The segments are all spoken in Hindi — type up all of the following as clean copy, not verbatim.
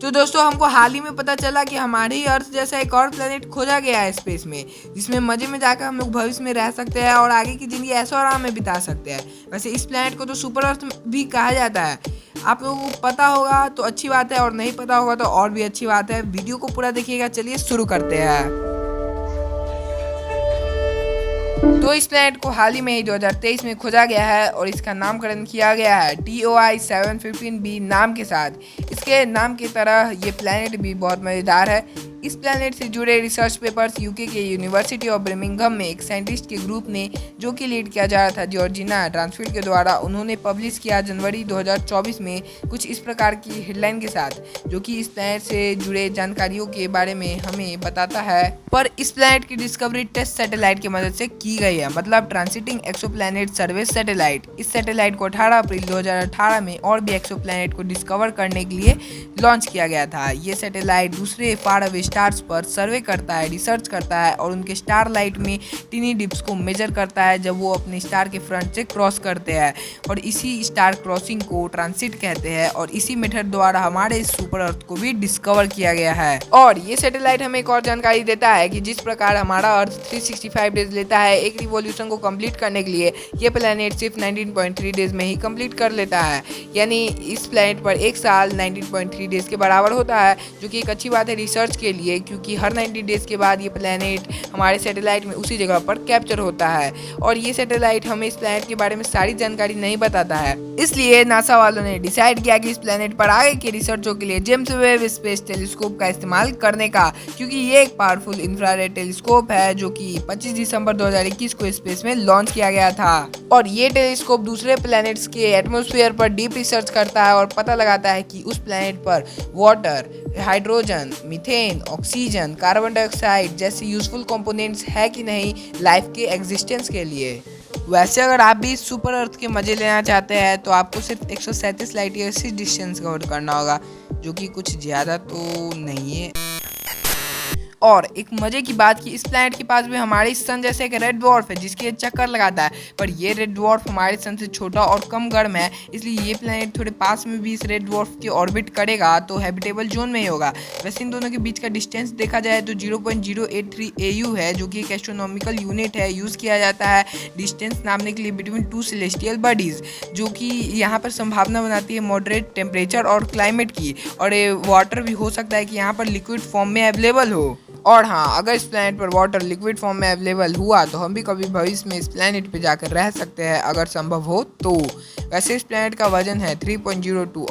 तो दोस्तों हमको हाल ही में पता चला कि हमारे ही अर्थ जैसा एक और प्लेनेट खोजा गया है स्पेस में, जिसमें मजे में जाकर हम लोग भविष्य में रह सकते हैं और आगे की जिंदगी ऐशो आराम में बिता सकते हैं। वैसे इस प्लेनेट को तो सुपर अर्थ भी कहा जाता है। आप लोगों को पता होगा तो अच्छी बात है और नहीं पता होगा तो और भी अच्छी बात है। वीडियो को पूरा देखिएगा। चलिए शुरू करते हैं। तो इस प्लेनेट को हाल ही में ही 2023 में खोजा गया है और इसका नामकरण किया गया है TOI 715b नाम के साथ। इसके नाम की तरह ये प्लेनेट भी बहुत मज़ेदार है। इस प्लेनेट से जुड़े रिसर्च पेपर्स यूके के यूनिवर्सिटी ऑफ बर्मिंघम में एक साइंटिस्ट के ग्रुप ने, जो कि लीड किया जा रहा था जॉर्जिना ड्रांसफील्ड के द्वारा, उन्होंने पब्लिश किया जनवरी 2024 में कुछ इस प्रकार की हेडलाइन के साथ, जो कि इस प्लेनेट से जुड़े जानकारियों के बारे में हमें बताता है। पर इस प्लेनेट की डिस्कवरी टेस्ट सैटेलाइट की मदद से की गई है, मतलब ट्रांसिटिंग एक्सोप्लैनेट सर्वे सैटेलाइट। इस सैटेलाइट को 18 अप्रैल 2018 में और भी एक्सोप्लैनेट को डिस्कवर करने के लिए लॉन्च किया गया था। ये सैटेलाइट दूसरे फार अवे स्टार्स पर सर्वे करता है, रिसर्च करता है और उनके स्टार लाइट में टिनी डिप्स को मेजर करता है जब वो अपने स्टार के फ्रंट से क्रॉस करते हैं, और इसी स्टार क्रॉसिंग को ट्रांसिट कहते हैं। और इसी मेथड द्वारा हमारे इस सुपर अर्थ को भी डिस्कवर किया गया है। और ये सैटेलाइट हमें एक और जानकारी देता है कि जिस प्रकार हमारा अर्थ 365 डेज लेता है एक रिवॉल्यूशन को कंप्लीट करने के लिए, ये प्लेनेट सिर्फ 19.3 डेज में ही कंप्लीट कर लेता है। यानी इस प्लेनेट पर एक साल 19.3 डेज के बराबर होता है, जो कि एक अच्छी बात है रिसर्च के लिए, क्योंकि हर 90 डेज के बाद ये प्लेनेट हमारे सैटेलाइट में उसी जगह पर कैप्चर होता है। और ये सैटेलाइट हमें इस प्लेनेट के बारे में सारी जानकारी नहीं बताता है, इसलिए नासा वालों ने डिसाइड किया कि इस प्लेनेट पर आगे के रिसर्चों के लिए जेम्स वेब स्पेस टेलीस्कोप का इस्तेमाल करने का, क्योंकि ये एक पावरफुल इंफ्रारेड टेलीस्कोप है जो कि 25 दिसंबर 2021 को स्पेस में लॉन्च किया गया था। और ये टेलीस्कोप दूसरे प्लैनेट्स के एटमॉस्फेयर पर डीप रिसर्च करता है और पता लगाता है कि उस प्लैनेट पर water, hydrogen, methane, oxygen, carbon dioxide जैसे यूजफुल कंपोनेंट्स है कि नहीं लाइफ के एग्जिस्टेंस के लिए। वैसे अगर आप भी सुपर अर्थ के मजे लेना चाहते हैं तो आपको सिर्फ 137 लाइट ईयर से डिस्टेंस कवर करना होगा, जो कि कुछ ज़्यादा तो नहीं है। और एक मजे की बात कि इस प्लैनेट के पास भी हमारे सन जैसे एक रेड ड्वार्फ है जिसके चक्कर लगाता है, पर ये रेड ड्वार्फ हमारे सन से छोटा और कम गर्म है, इसलिए ये प्लैनेट थोड़े पास में भी इस रेड ड्वार्फ के ऑर्बिट करेगा तो हैबिटेबल जोन में ही होगा। वैसे इन दोनों के बीच का डिस्टेंस देखा जाए तो 0.083 AU है, जो कि एक एस्ट्रोनॉमिकल यूनिट है। यूज़ किया जाता है डिस्टेंस नापने के लिए बिटवीन टू सेलेस्टियल बॉडीज़, जो कि यहाँ पर संभावना बनाती है मॉडरेट टेम्परेचर और क्लाइमेट की, और वाटर भी हो सकता है कि यहाँ पर लिक्विड फॉर्म में अवेलेबल हो। और हाँ, अगर इस प्लैनेट पर वाटर लिक्विड फॉर्म में अवेलेबल हुआ तो हम भी कभी भविष्य में इस प्लैनेट पे जाकर रह सकते हैं, अगर संभव हो तो। वैसे इस प्लैनेट का वजन है 3.02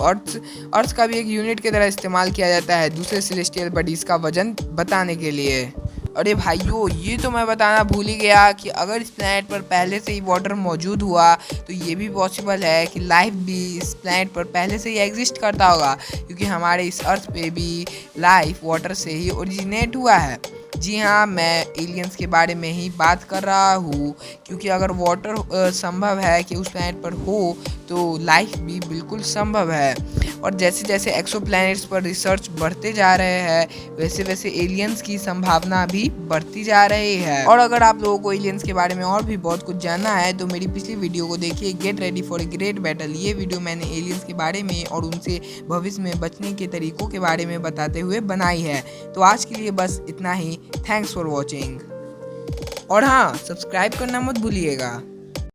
अर्थ का भी एक यूनिट की तरह इस्तेमाल किया जाता है दूसरे सेलेस्टियल बॉडीज़ का वजन बताने के लिए। अरे भाइयों, ये तो मैं बताना भूल ही गया कि अगर इस प्लैनेट पर पहले से ही वाटर मौजूद हुआ तो ये भी पॉसिबल है कि लाइफ भी इस प्लैनेट पर पहले से ही एग्जिस्ट करता होगा, क्योंकि हमारे इस अर्थ पे भी लाइफ वाटर से ही ओरिजिनेट हुआ है। जी हाँ, मैं एलियंस के बारे में ही बात कर रहा हूँ, क्योंकि अगर वाटर संभव है कि उस प्लैनेट पर हो तो लाइफ भी बिल्कुल संभव है। और जैसे जैसे एक्सोप्लैनेट्स पर रिसर्च बढ़ते जा रहे हैं वैसे वैसे एलियंस की संभावना भी बढ़ती जा रही है। और अगर आप लोगों को एलियंस के बारे में और भी बहुत कुछ जानना है तो मेरी पिछली वीडियो को देखिए, get ready for a great battle. ये वीडियो मैंने एलियंस के बारे में और उनसे भविष्य में बचने के तरीकों के बारे में बताते हुए बनाई है। तो आज के लिए बस इतना ही। Thanks for watching. और हाँ, सब्सक्राइब करना मत भूलिएगा।